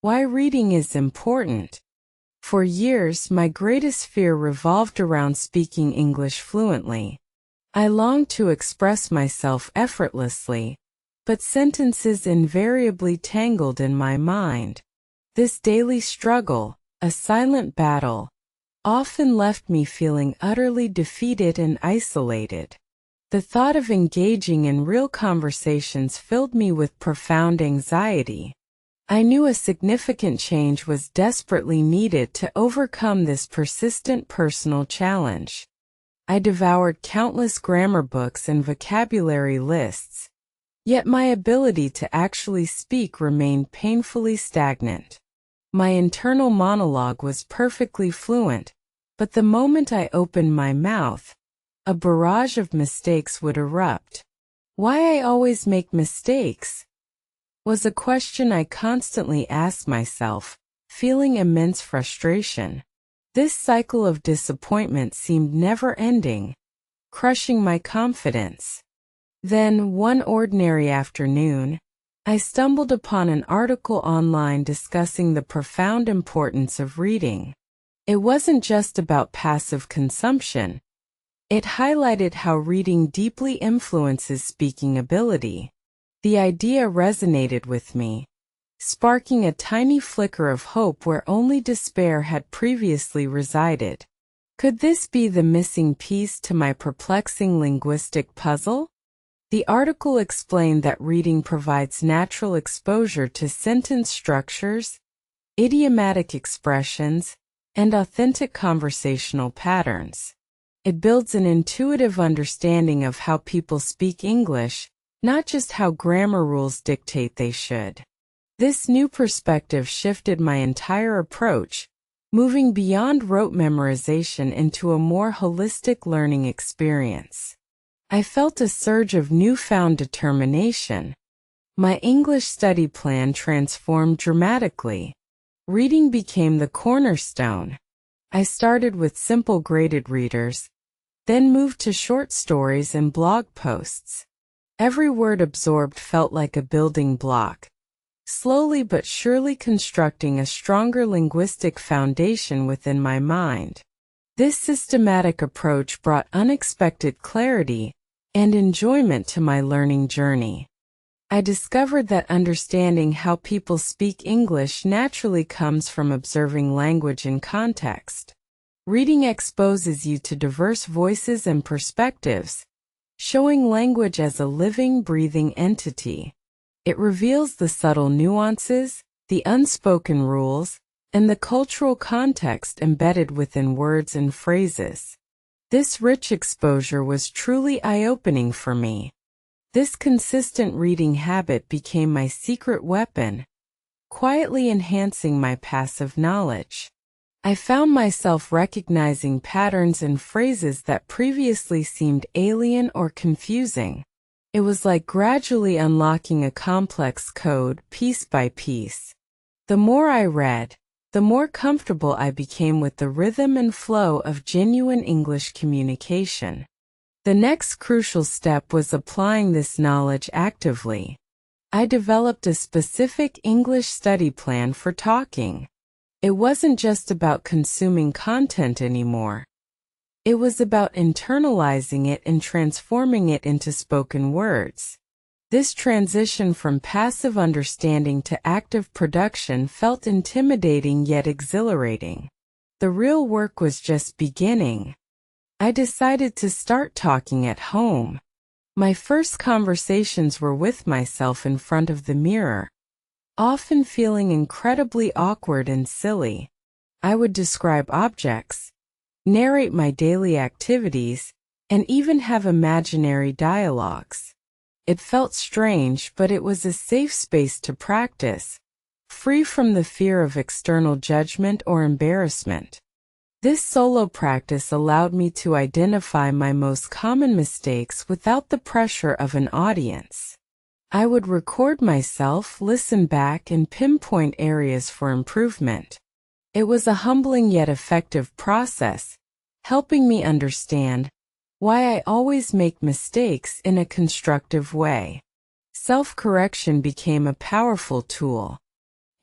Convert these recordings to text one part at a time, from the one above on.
Why reading is important. For years, my greatest fear revolved around speaking English fluently. I longed to express myself effortlessly, but sentences invariably tangled in my mind. This daily struggle, a silent battle, often left me feeling utterly defeated and isolated. The thought of engaging in real conversations filled me with profound anxiety. I knew a significant change was desperately needed to overcome this persistent personal challenge. I devoured countless grammar books and vocabulary lists, yet my ability to actually speak remained painfully stagnant. My internal monologue was perfectly fluent, but the moment I opened my mouth, a barrage of mistakes would erupt. Why I always make mistakes was a question I constantly asked myself, feeling immense frustration. This cycle of disappointment seemed never-ending, crushing my confidence. Then, one ordinary afternoon, I stumbled upon an article online discussing the profound importance of reading. It wasn't just about passive consumption. It highlighted how reading deeply influences speaking ability. The idea resonated with me, sparking a tiny flicker of hope where only despair had previously resided. Could this be the missing piece to my perplexing linguistic puzzle? The article explained that reading provides natural exposure to sentence structures, idiomatic expressions, and authentic conversational patterns. It builds an intuitive understanding of how people speak English, not just how grammar rules dictate they should. This new perspective shifted my entire approach, moving beyond rote memorization into a more holistic learning experience. I felt a surge of newfound determination. My English study plan transformed dramatically. Reading became the cornerstone. I started with simple graded readers, then moved to short stories and blog posts. Every word absorbed felt like a building block, slowly but surely constructing a stronger linguistic foundation within my mind. This systematic approach brought unexpected clarity and enjoyment to my learning journey. I discovered that understanding how people speak English naturally comes from observing language in context. Reading exposes you to diverse voices and perspectives, showing language as a living, breathing entity. It reveals the subtle nuances, the unspoken rules, and the cultural context embedded within words and phrases. This rich exposure was truly eye-opening for me. This consistent reading habit became my secret weapon, quietly enhancing my passive knowledge. I found myself recognizing patterns and phrases that previously seemed alien or confusing. It was like gradually unlocking a complex code piece by piece. The more I read, the more comfortable I became with the rhythm and flow of genuine English communication. The next crucial step was applying this knowledge actively. I developed a specific English study plan for talking. It wasn't just about consuming content anymore. It was about internalizing it and transforming it into spoken words. This transition from passive understanding to active production felt intimidating yet exhilarating. The real work was just beginning. I decided to start talking at home. My first conversations were with myself in front of the mirror, often feeling incredibly awkward and silly. I would describe objects, narrate my daily activities, and even have imaginary dialogues. It felt strange, but it was a safe space to practice, free from the fear of external judgment or embarrassment. This solo practice allowed me to identify my most common mistakes without the pressure of an audience. I would record myself, listen back, and pinpoint areas for improvement. It was a humbling yet effective process, helping me understand why I always make mistakes in a constructive way. Self-correction became a powerful tool.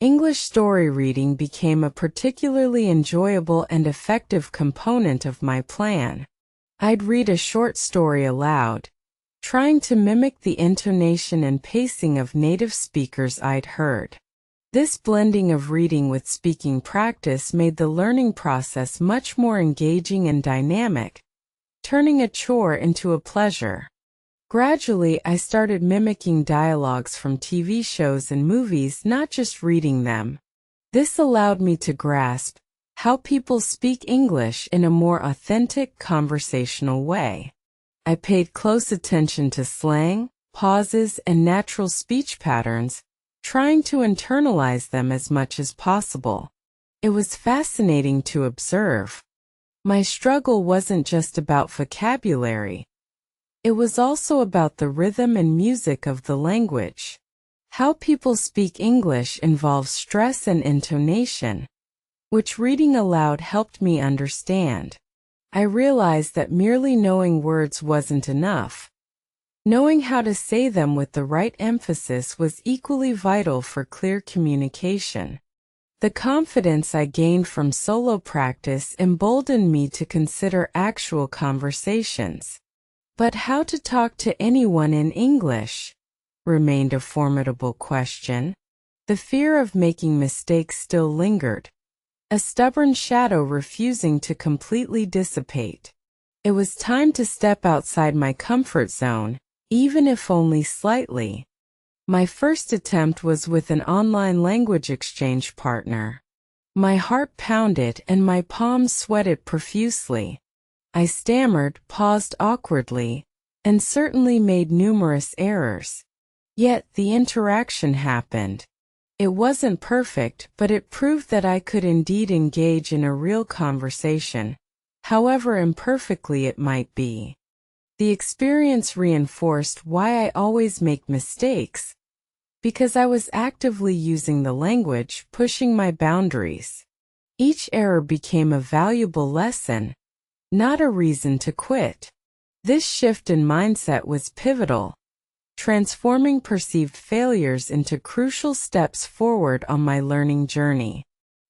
English story reading became a particularly enjoyable and effective component of my plan. I'd read a short story aloud, trying to mimic the intonation and pacing of native speakers I'd heard. This blending of reading with speaking practice made the learning process much more engaging and dynamic, turning a chore into a pleasure. Gradually, I started mimicking dialogues from TV shows and movies, not just reading them. This allowed me to grasp how people speak English in a more authentic, conversational way. I paid close attention to slang, pauses, and natural speech patterns, trying to internalize them as much as possible. It was fascinating to observe. My struggle wasn't just about vocabulary. It was also about the rhythm and music of the language. How people speak English involves stress and intonation, which reading aloud helped me understand. I realized that merely knowing words wasn't enough. Knowing how to say them with the right emphasis was equally vital for clear communication. The confidence I gained from solo practice emboldened me to consider actual conversations. But how to talk to anyone in English remained a formidable question. The fear of making mistakes still lingered, a stubborn shadow refusing to completely dissipate. It was time to step outside my comfort zone, even if only slightly. My first attempt was with an online language exchange partner. My heart pounded and my palms sweated profusely. I stammered, paused awkwardly, and certainly made numerous errors. Yet the interaction happened. It wasn't perfect, but it proved that I could indeed engage in a real conversation, however imperfectly it might be. The experience reinforced why I always make mistakes, because I was actively using the language, pushing my boundaries. Each error became a valuable lesson, not a reason to quit. This shift in mindset was pivotal, transforming perceived failures into crucial steps forward on my learning journey.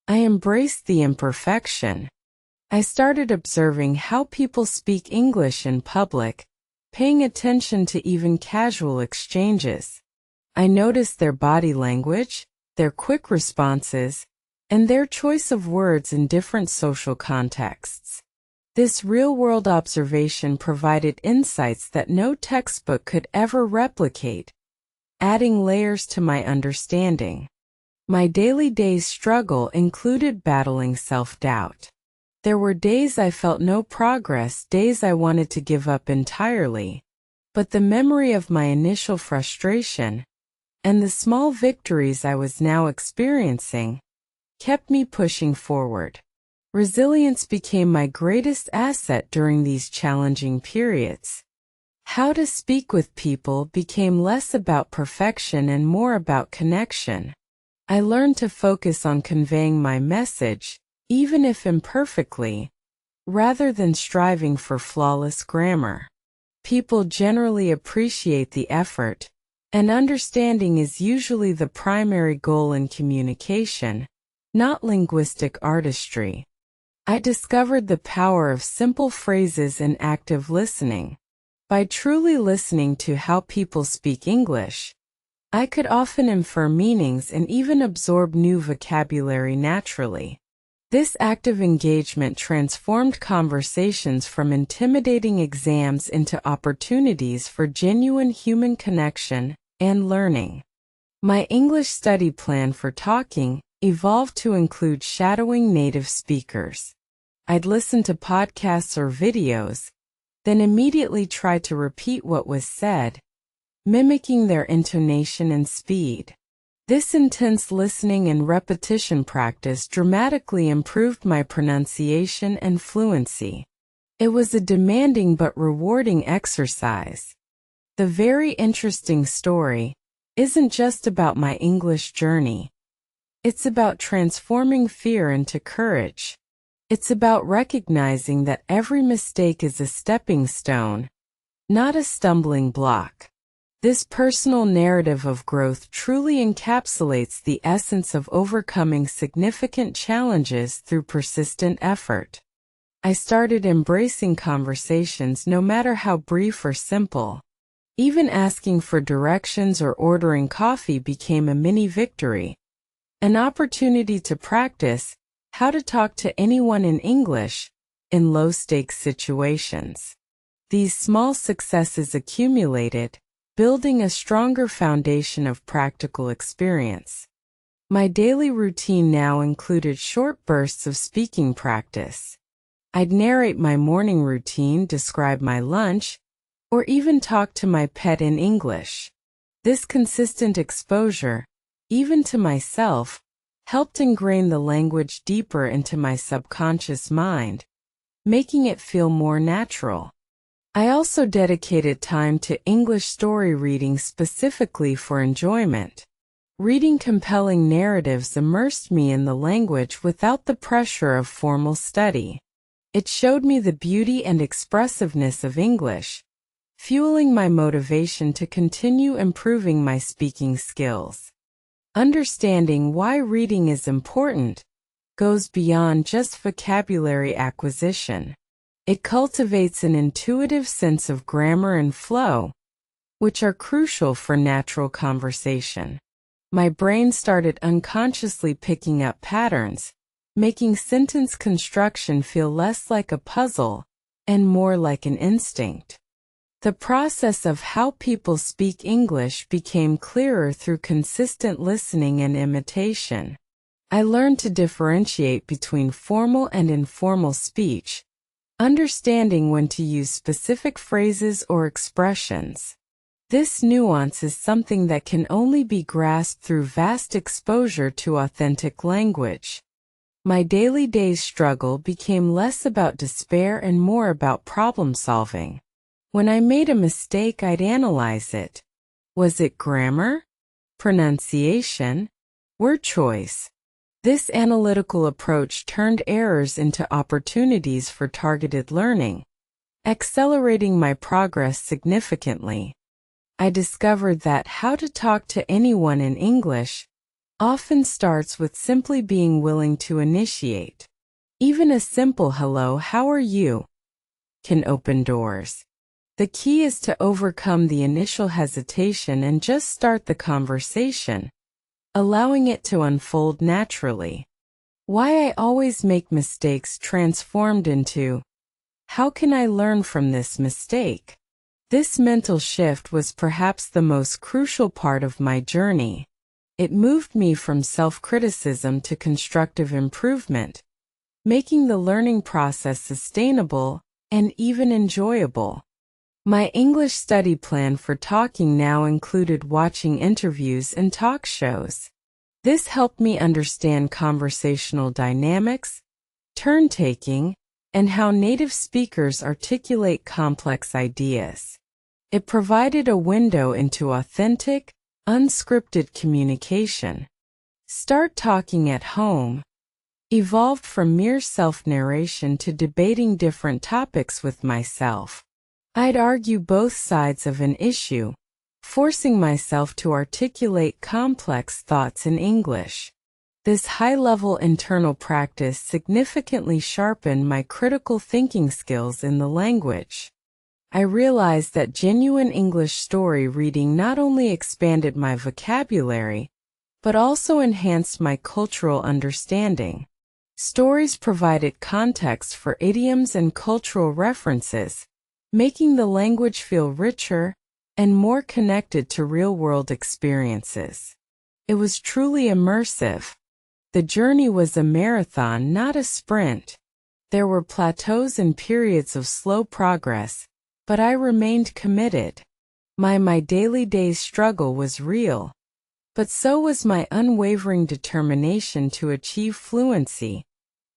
I embraced the imperfection. I started observing how people speak English in public, paying attention to even casual exchanges. I noticed their body language, their quick responses, and their choice of words in different social contexts. This real-world observation provided insights that no textbook could ever replicate, adding layers to my understanding. My daily day's struggle included battling self-doubt. There were days I felt no progress, days I wanted to give up entirely. But the memory of my initial frustration, and the small victories I was now experiencing, kept me pushing forward. Resilience became my greatest asset during these challenging periods. How to speak with people became less about perfection and more about connection. I learned to focus on conveying my message, even if imperfectly, rather than striving for flawless grammar. People generally appreciate the effort, and understanding is usually the primary goal in communication, not linguistic artistry. I discovered the power of simple phrases and active listening. By truly listening to how people speak English, I could often infer meanings and even absorb new vocabulary naturally. This active engagement transformed conversations from intimidating exams into opportunities for genuine human connection and learning. My English study plan for talking evolved to include shadowing native speakers. I'd listen to podcasts or videos, then immediately try to repeat what was said, mimicking their intonation and speed. This intense listening and repetition practice dramatically improved my pronunciation and fluency. It was a demanding but rewarding exercise. The very interesting story isn't just about my English journey. It's about transforming fear into courage. It's about recognizing that every mistake is a stepping stone, not a stumbling block. This personal narrative of growth truly encapsulates the essence of overcoming significant challenges through persistent effort. I started embracing conversations no matter how brief or simple. Even asking for directions or ordering coffee became a mini victory. An opportunity to practice how to talk to anyone in English in low-stakes situations. These small successes accumulated, building a stronger foundation of practical experience. My daily routine now included short bursts of speaking practice. I'd narrate my morning routine, describe my lunch, or even talk to my pet in English. This consistent exposure, even to myself, helped ingrain the language deeper into my subconscious mind, making it feel more natural. I also dedicated time to English story reading specifically for enjoyment. Reading compelling narratives immersed me in the language without the pressure of formal study. It showed me the beauty and expressiveness of English, fueling my motivation to continue improving my speaking skills. Understanding why reading is important goes beyond just vocabulary acquisition. It cultivates an intuitive sense of grammar and flow, which are crucial for natural conversation. My brain started unconsciously picking up patterns, making sentence construction feel less like a puzzle and more like an instinct. The process of how people speak English became clearer through consistent listening and imitation. I learned to differentiate between formal and informal speech, understanding when to use specific phrases or expressions. This nuance is something that can only be grasped through vast exposure to authentic language. My daily struggle became less about despair and more about problem solving. When I made a mistake, I'd analyze it. Was it grammar, pronunciation, word choice? This analytical approach turned errors into opportunities for targeted learning, accelerating my progress significantly. I discovered that how to talk to anyone in English often starts with simply being willing to initiate. Even a simple "Hello, how are you?" can open doors. The key is to overcome the initial hesitation and just start the conversation, allowing it to unfold naturally. Why I always make mistakes transformed into, how can I learn from this mistake? This mental shift was perhaps the most crucial part of my journey. It moved me from self-criticism to constructive improvement, making the learning process sustainable and even enjoyable. My English study plan for talking now included watching interviews and talk shows. This helped me understand conversational dynamics, turn-taking, and how native speakers articulate complex ideas. It provided a window into authentic, unscripted communication. Start Talking at Home evolved from mere self-narration to debating different topics with myself. I'd argue both sides of an issue, forcing myself to articulate complex thoughts in English. This high-level internal practice significantly sharpened my critical thinking skills in the language. I realized that genuine English story reading not only expanded my vocabulary, but also enhanced my cultural understanding. Stories provided context for idioms and cultural references, making the language feel richer and more connected to real-world experiences. It was truly immersive. The journey was a marathon, not a sprint. There were plateaus and periods of slow progress, but I remained committed. My daily struggle was real, but so was my unwavering determination to achieve fluency,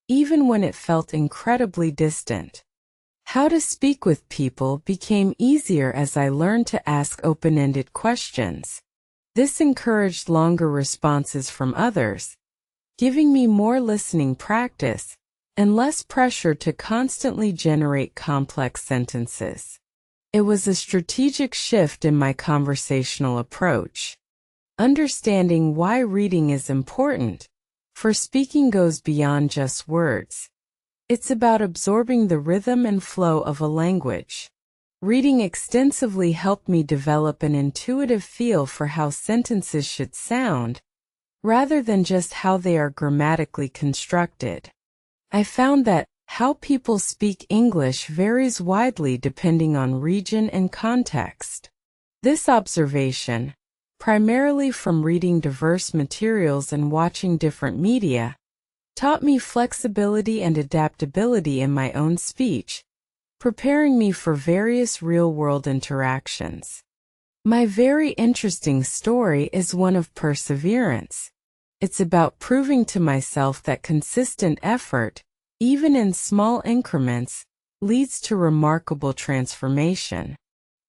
even when it felt incredibly distant. How to speak with people became easier as I learned to ask open-ended questions. This encouraged longer responses from others, giving me more listening practice and less pressure to constantly generate complex sentences. It was a strategic shift in my conversational approach. Understanding why reading is important for speaking goes beyond just words. It's about absorbing the rhythm and flow of a language. Reading extensively helped me develop an intuitive feel for how sentences should sound, rather than just how they are grammatically constructed. I found that how people speak English varies widely depending on region and context. This observation, primarily from reading diverse materials and watching different media, taught me flexibility and adaptability in my own speech, preparing me for various real-world interactions. My very interesting story is one of perseverance. It's about proving to myself that consistent effort, even in small increments, leads to remarkable transformation.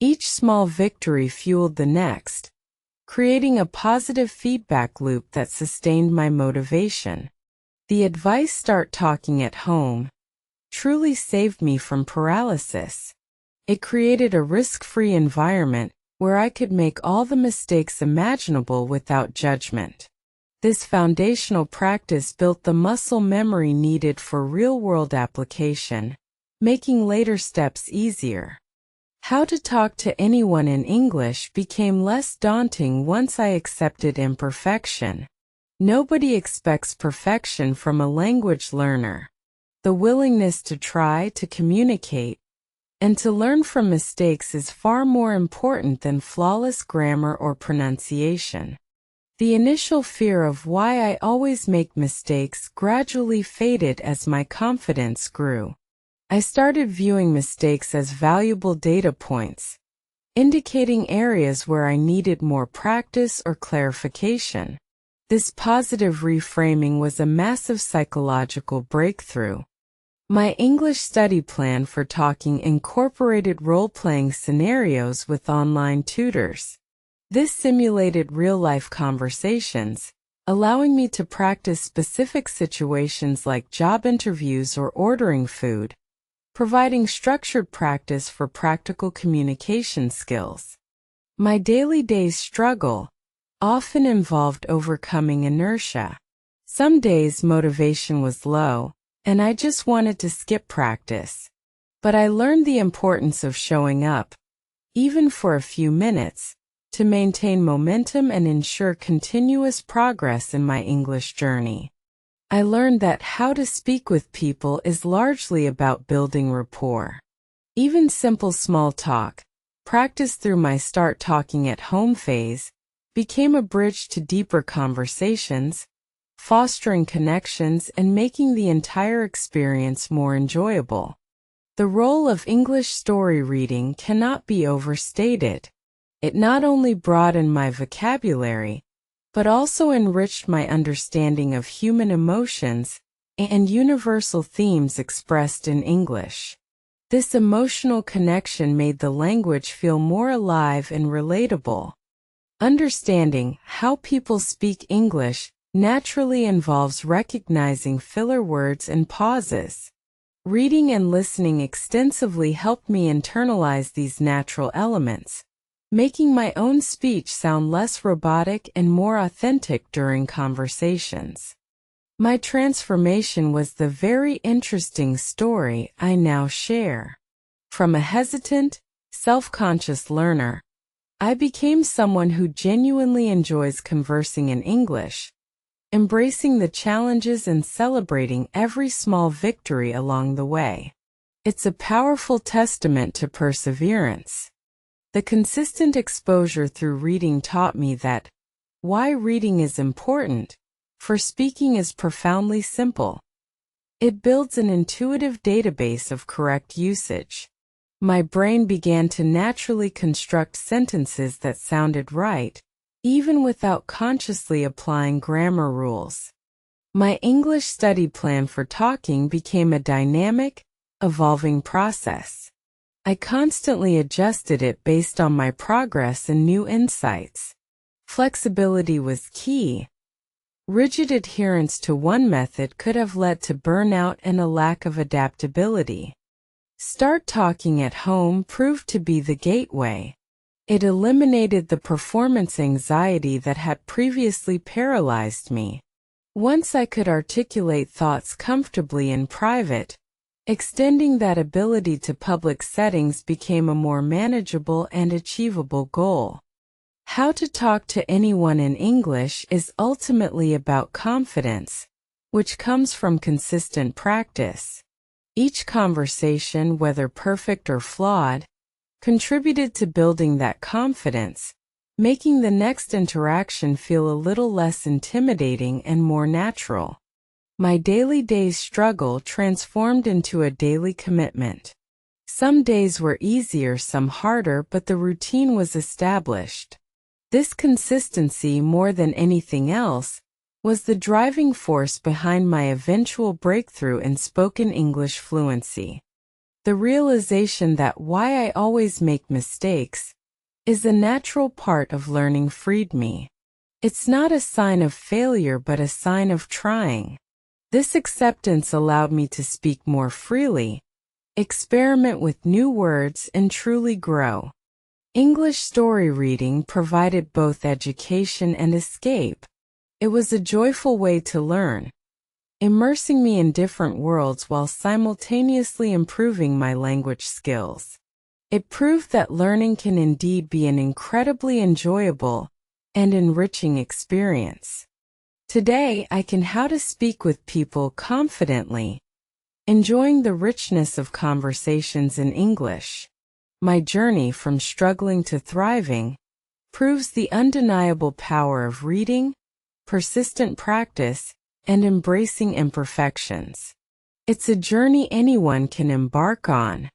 Each small victory fueled the next, creating a positive feedback loop that sustained my motivation. The advice "start talking at home" truly saved me from paralysis. It created a risk-free environment where I could make all the mistakes imaginable without judgment. This foundational practice built the muscle memory needed for real-world application, making later steps easier. How to talk to anyone in English became less daunting once I accepted imperfection. Nobody expects perfection from a language learner. The willingness to try to communicate and to learn from mistakes is far more important than flawless grammar or pronunciation. The initial fear of why I always make mistakes gradually faded as my confidence grew. I started viewing mistakes as valuable data points, indicating areas where I needed more practice or clarification. This positive reframing was a massive psychological breakthrough. My English study plan for talking incorporated role-playing scenarios with online tutors. This simulated real-life conversations, allowing me to practice specific situations like job interviews or ordering food, providing structured practice for practical communication skills. My daily day's struggle often involved overcoming inertia. Some days motivation was low, and I just wanted to skip practice. But I learned the importance of showing up, even for a few minutes, to maintain momentum and ensure continuous progress in my English journey. I learned that how to speak with people is largely about building rapport. Even simple small talk, practiced through my start talking at home phase, became a bridge to deeper conversations, fostering connections and making the entire experience more enjoyable. The role of English story reading cannot be overstated. It not only broadened my vocabulary, but also enriched my understanding of human emotions and universal themes expressed in English. This emotional connection made the language feel more alive and relatable. Understanding how people speak English naturally involves recognizing filler words and pauses. Reading and listening extensively helped me internalize these natural elements, making my own speech sound less robotic and more authentic during conversations. My transformation was the very interesting story I now share. From a hesitant, self-conscious learner, I became someone who genuinely enjoys conversing in English, embracing the challenges and celebrating every small victory along the way. It's a powerful testament to perseverance. The consistent exposure through reading taught me that why reading is important for speaking is profoundly simple. It builds an intuitive database of correct usage. My brain began to naturally construct sentences that sounded right, even without consciously applying grammar rules. My English study plan for talking became a dynamic, evolving process. I constantly adjusted it based on my progress and new insights. Flexibility was key. Rigid adherence to one method could have led to burnout and a lack of adaptability. Start talking at home proved to be the gateway. It eliminated the performance anxiety that had previously paralyzed me. Once I could articulate thoughts comfortably in private, extending that ability to public settings became a more manageable and achievable goal. How to talk to anyone in English is ultimately about confidence, which comes from consistent practice. Each conversation, whether perfect or flawed, contributed to building that confidence, making the next interaction feel a little less intimidating and more natural. My daily day's struggle transformed into a daily commitment. Some days were easier, some harder, but the routine was established. This consistency, more than anything else, was the driving force behind my eventual breakthrough in spoken English fluency. The realization that why I always make mistakes is a natural part of learning freed me. It's not a sign of failure but a sign of trying. This acceptance allowed me to speak more freely, experiment with new words, and truly grow. English story reading provided both education and escape. It was a joyful way to learn, immersing me in different worlds while simultaneously improving my language skills. It proved that learning can indeed be an incredibly enjoyable and enriching experience. Today, I can how to speak with people confidently, enjoying the richness of conversations in English. My journey from struggling to thriving proves the undeniable power of reading, persistent practice, and embracing imperfections. It's a journey anyone can embark on,